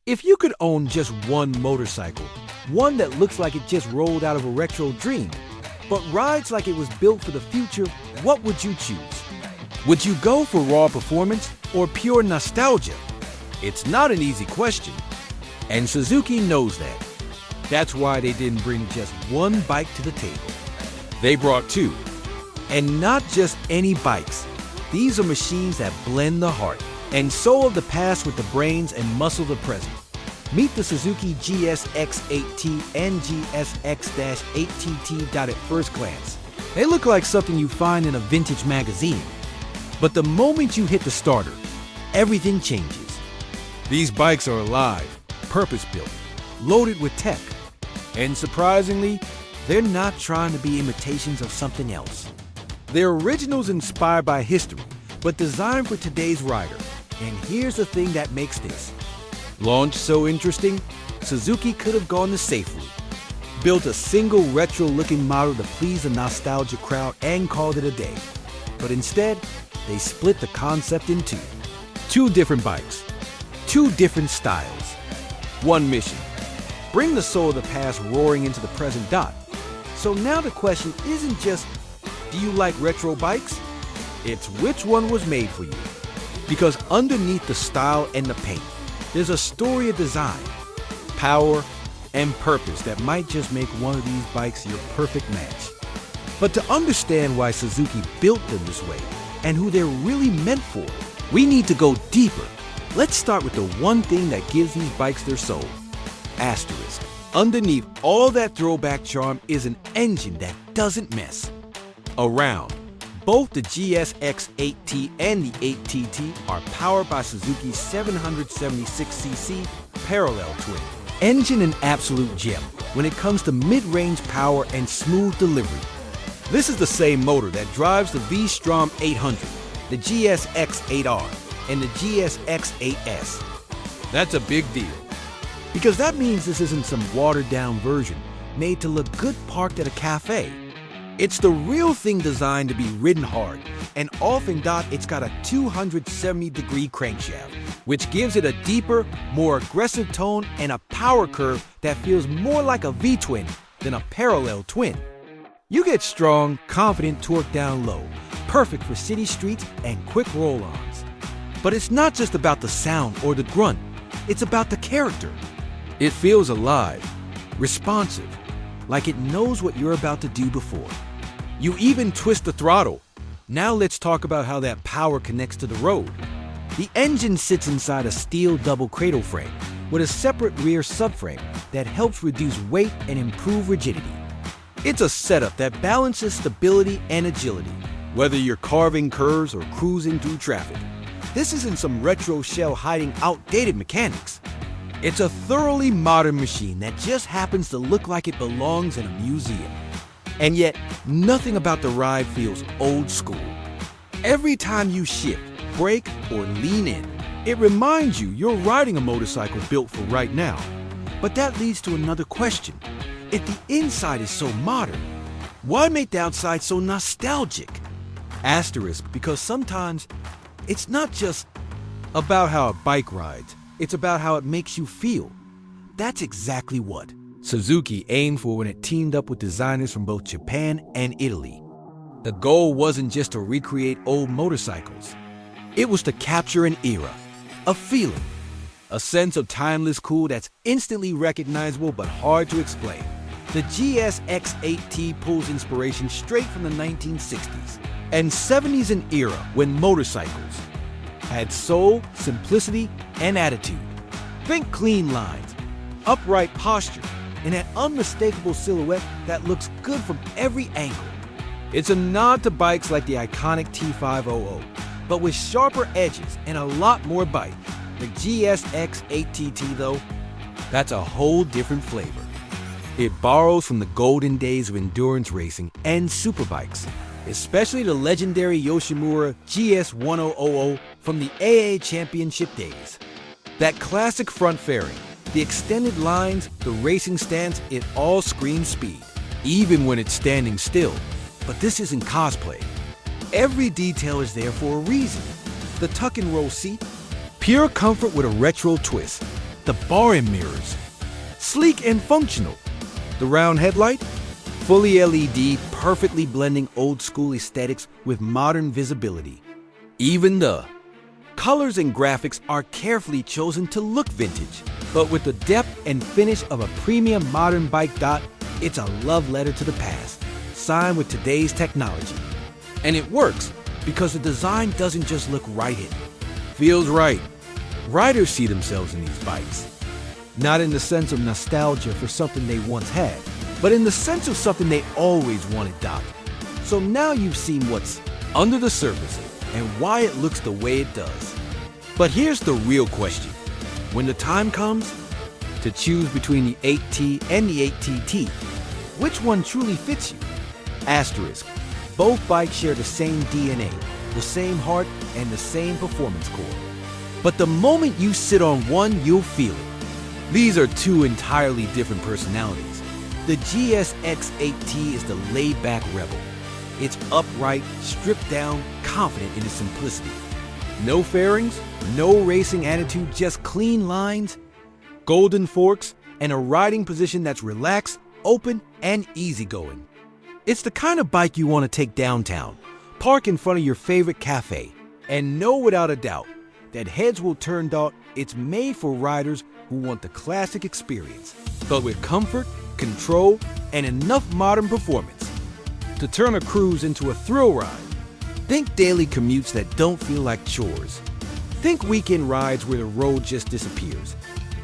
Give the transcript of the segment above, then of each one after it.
If you could own just one motorcycle, one that looks like it just rolled out of a retro dream, but rides like it was built for the future, what would you choose? Would you go for raw performance or pure nostalgia? It's not an easy question, and Suzuki knows that. That's why they didn't bring just one bike to the table. They brought two, and not just any bikes. These are machines that blend the heart and soul of the past with the brains and muscle of the present. Meet the Suzuki GSX-8T and GSX-8TT. At first glance, they look like something you find in a vintage magazine. But the moment you hit the starter, everything changes. These bikes are alive, purpose-built, loaded with tech. And surprisingly, they're not trying to be imitations of something else. They're originals inspired by history, but designed for today's rider. And here's the thing that makes this launch so interesting. Suzuki could have gone the safe route, built a single retro-looking model to please the nostalgia crowd and called it a day. But instead, they split the concept in two. Two different bikes, two different styles. One mission: bring the soul of the past roaring into the present. So now the question isn't just, do you like retro bikes? It's which one was made for you. Because underneath the style and the paint, there's a story of design, power, and purpose that might just make one of these bikes your perfect match. But to understand why Suzuki built them this way and who they're really meant for, we need to go deeper. Let's start with the one thing that gives these bikes their soul: asterisk. Underneath all that throwback charm is an engine that doesn't mess around. Both the GSX-8T and the 8TT are powered by Suzuki's 776cc parallel twin. Engine an absolute gem when it comes to mid-range power and smooth delivery. This is the same motor that drives the V-Strom 800, the GSX-8R, and the GSX-8S. That's a big deal, because that means this isn't some watered-down version made to look good parked at a cafe. It's the real thing, designed to be ridden hard, and often it's got a 270-degree crankshaft, which gives it a deeper, more aggressive tone and a power curve that feels more like a V-twin than a parallel twin. You get strong, confident torque down low, perfect for city streets and quick roll-ons. But it's not just about the sound or the grunt, it's about the character. It feels alive, responsive, like it knows what you're about to do before you even twist the throttle. Now let's talk about how that power connects to the road. The engine sits inside a steel double cradle frame with a separate rear subframe that helps reduce weight and improve rigidity. It's a setup that balances stability and agility, whether you're carving curves or cruising through traffic. This isn't some retro shell hiding outdated mechanics. It's a thoroughly modern machine that just happens to look like it belongs in a museum. And yet, nothing about the ride feels old school. Every time you shift, brake, or lean in, it reminds you you're riding a motorcycle built for right now. But that leads to another question. If the inside is so modern, why make the outside so nostalgic? Asterisk, because sometimes it's not just about how a bike rides, it's about how it makes you feel. That's exactly what Suzuki aimed for when it teamed up with designers from both Japan and Italy. The goal wasn't just to recreate old motorcycles. It was to capture an era, a feeling, a sense of timeless cool that's instantly recognizable but hard to explain. The GSX-8T pulls inspiration straight from the 1960s and 70s, an era when motorcycles had soul, simplicity, and attitude. Think clean lines, upright posture, and an unmistakable silhouette that looks good from every angle. It's a nod to bikes like the iconic T500, but with sharper edges and a lot more bite. The GSX-8TT, though, that's a whole different flavor. It borrows from the golden days of endurance racing and superbikes, especially the legendary Yoshimura GS1000 from the AA Championship days. That classic front fairing, the extended lines, the racing stance, it all screams speed, even when it's standing still. But this isn't cosplay. Every detail is there for a reason. The tuck and roll seat, pure comfort with a retro twist. The bar and mirrors, sleek and functional. The round headlight, fully LED, perfectly blending old school aesthetics with modern visibility. Even the colors and graphics are carefully chosen to look vintage, but with the depth and finish of a premium modern bike. It's a love letter to the past, signed with today's technology. And it works because the design doesn't just look right in. Feels right. Riders see themselves in these bikes. Not in the sense of nostalgia for something they once had, but in the sense of something they always wanted. So now you've seen what's under the surface and why it looks the way it does. But here's the real question. When the time comes to choose between the 8T and the 8TT, which one truly fits you? Asterisk. Both bikes share the same DNA, the same heart, and the same performance core. But the moment you sit on one, you'll feel it. These are two entirely different personalities. The GSX 8T is the laid-back rebel. It's upright, stripped down, confident in its simplicity. No fairings, no racing attitude, just clean lines, golden forks, and a riding position that's relaxed, open, and easygoing. It's the kind of bike you want to take downtown, park in front of your favorite cafe, and know without a doubt that heads will turn. It's made for riders who want the classic experience, but with comfort, control, and enough modern performance to turn a cruise into a thrill ride. Think daily commutes that don't feel like chores. Think weekend rides where the road just disappears.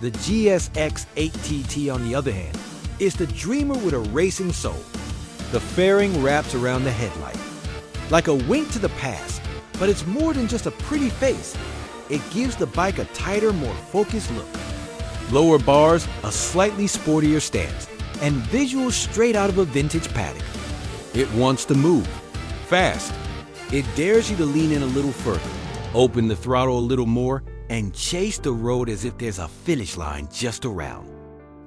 The GSX 8TT, on the other hand, is the dreamer with a racing soul. The fairing wraps around the headlight, like a wink to the past, but it's more than just a pretty face. It gives the bike a tighter, more focused look. Lower bars, a slightly sportier stance, and visuals straight out of a vintage paddock. It wants to move, fast. It dares you to lean in a little further, open the throttle a little more, and chase the road as if there's a finish line just around.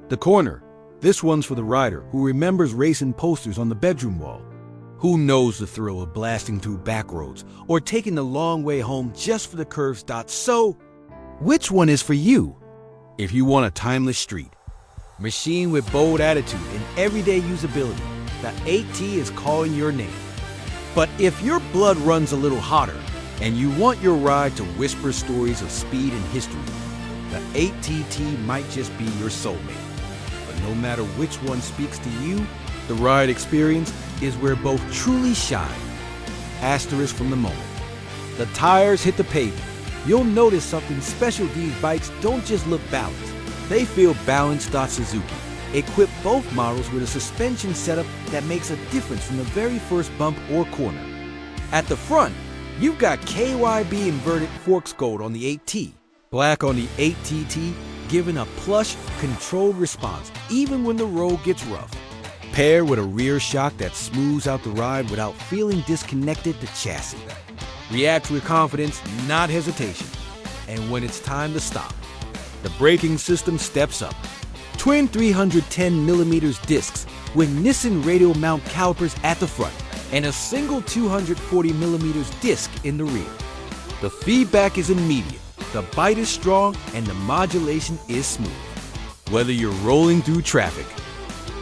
The corner. This one's for the rider who remembers racing posters on the bedroom wall. Who knows the thrill of blasting through back roads or taking the long way home just for the curves. So, which one is for you? If you want a timeless street, machine with bold attitude and everyday usability, the 8T is calling your name. But if your blood runs a little hotter and you want your ride to whisper stories of speed and history, the 8TT might just be your soulmate. But no matter which one speaks to you, the ride experience is where both truly shine. Asterisk from the moment the tires hit the pavement, you'll notice something special. These bikes don't just look balanced, they feel balanced. Suzuki equipped both models with a suspension setup that makes a difference from the very first bump or corner. At the front, you've got KYB inverted forks gold on the 8T, black on the 8TT, giving a plush, controlled response even when the road gets rough. Paired with a rear shock that smooths out the ride without feeling disconnected to chassis. React with confidence, not hesitation. And when it's time to stop, the braking system steps up. Twin 310mm discs with Nissan radial mount calipers at the front and a single 240mm disc in the rear. The feedback is immediate, the bite is strong, and the modulation is smooth. Whether you're rolling through traffic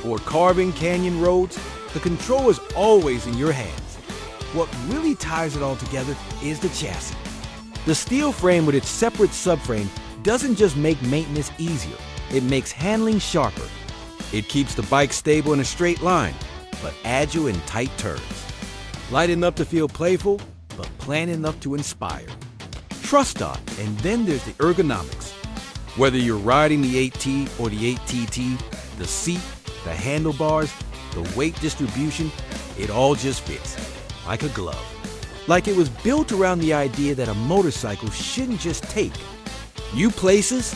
or carving canyon roads, the control is always in your hands. What really ties it all together is the chassis. The steel frame with its separate subframe doesn't just make maintenance easier, it makes handling sharper. It keeps the bike stable in a straight line, but agile in tight turns. Light enough to feel playful, but planned enough to inspire. Trust on, and then there's the ergonomics. Whether you're riding the 8T or the 8TT, the seat, the handlebars, the weight distribution, it all just fits, like a glove. Like it was built around the idea that a motorcycle shouldn't just take you places,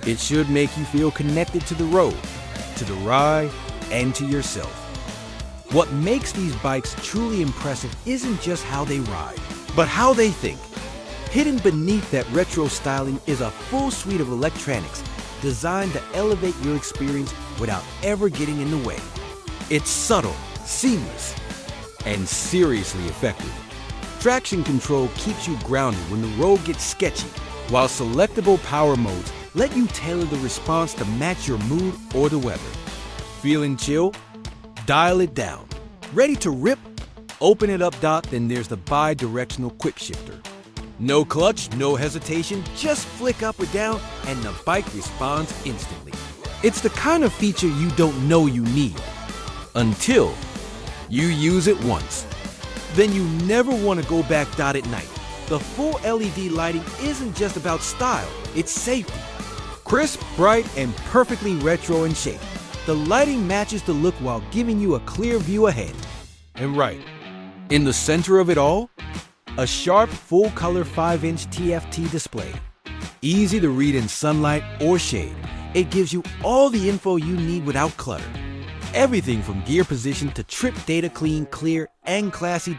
it should make you feel connected to the road, to the ride, and to yourself. What makes these bikes truly impressive isn't just how they ride, but how they think. Hidden beneath that retro styling is a full suite of electronics designed to elevate your experience without ever getting in the way. It's subtle, seamless, and seriously effective. Traction control keeps you grounded when the road gets sketchy, while selectable power modes let you tailor the response to match your mood or the weather. Feeling chill? Dial it down. Ready to rip? Open it up. Then there's the bi-directional quick shifter. No clutch, no hesitation, just flick up or down and the bike responds instantly. It's the kind of feature you don't know you need until you use it once. Then you never want to go back. At night, the full LED lighting isn't just about style, it's safety. Crisp, bright, and perfectly retro in shape, the lighting matches the look while giving you a clear view ahead. And right in the center of it all, a sharp, full-color 5-inch TFT display. Easy to read in sunlight or shade, it gives you all the info you need without clutter. Everything from gear position to trip data, clean, clear, and classy.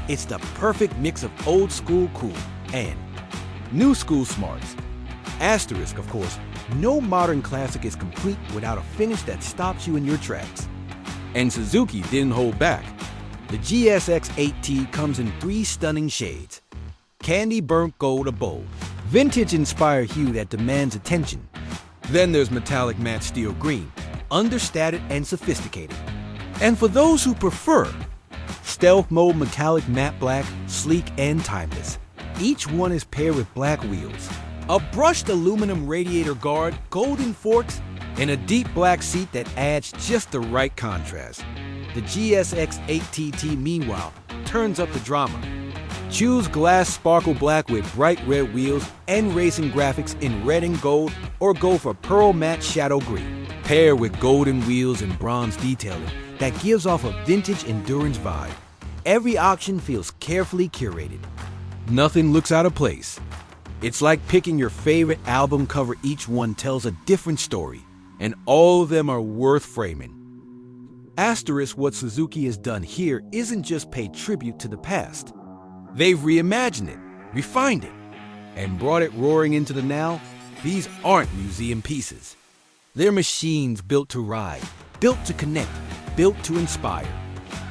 It's the perfect mix of old school cool and new school smarts. Asterisk, of course, no modern classic is complete without a finish that stops you in your tracks. And Suzuki didn't hold back. The GSX-8T comes in 3 stunning shades. Candy burnt gold or bold, vintage-inspired hue that demands attention. Then there's metallic matte steel green, understated and sophisticated. And for those who prefer, stealth mode metallic matte black, sleek and timeless. Each one is paired with black wheels, a brushed aluminum radiator guard, golden forks, and a deep black seat that adds just the right contrast. The GSX-8TT, meanwhile, turns up the drama. Choose glass sparkle black with bright red wheels and racing graphics in red and gold, or go for pearl matte shadow green. Pair with golden wheels and bronze detailing that gives off a vintage endurance vibe. Every option feels carefully curated. Nothing looks out of place. It's like picking your favorite album cover. Each one tells a different story, and all of them are worth framing. Asterisk, what Suzuki has done here isn't just pay tribute to the past. They've reimagined it, refined it, and brought it roaring into the now. These aren't museum pieces. They're machines built to ride, built to connect, built to inspire.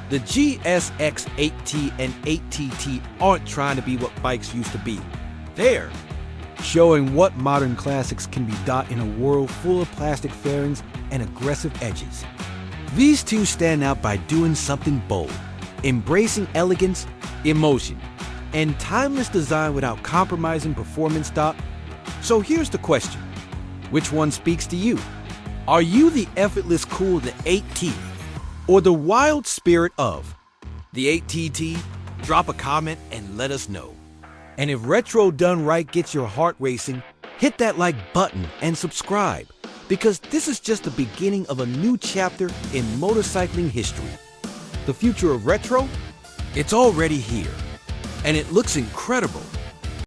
The GSX-8T and 8TT aren't trying to be what bikes used to be. They're showing what modern classics can be. In a world full of plastic fairings and aggressive edges, these two stand out by doing something bold, embracing elegance, emotion, and timeless design without compromising performance. So here's the question. Which one speaks to you? Are you the effortless cool of the 8T or the wild spirit of the 8TT? Drop a comment and let us know. And if retro done right gets your heart racing, hit that like button and subscribe, because this is just the beginning of a new chapter in motorcycling history. The future of retro? It's already here, and it looks incredible.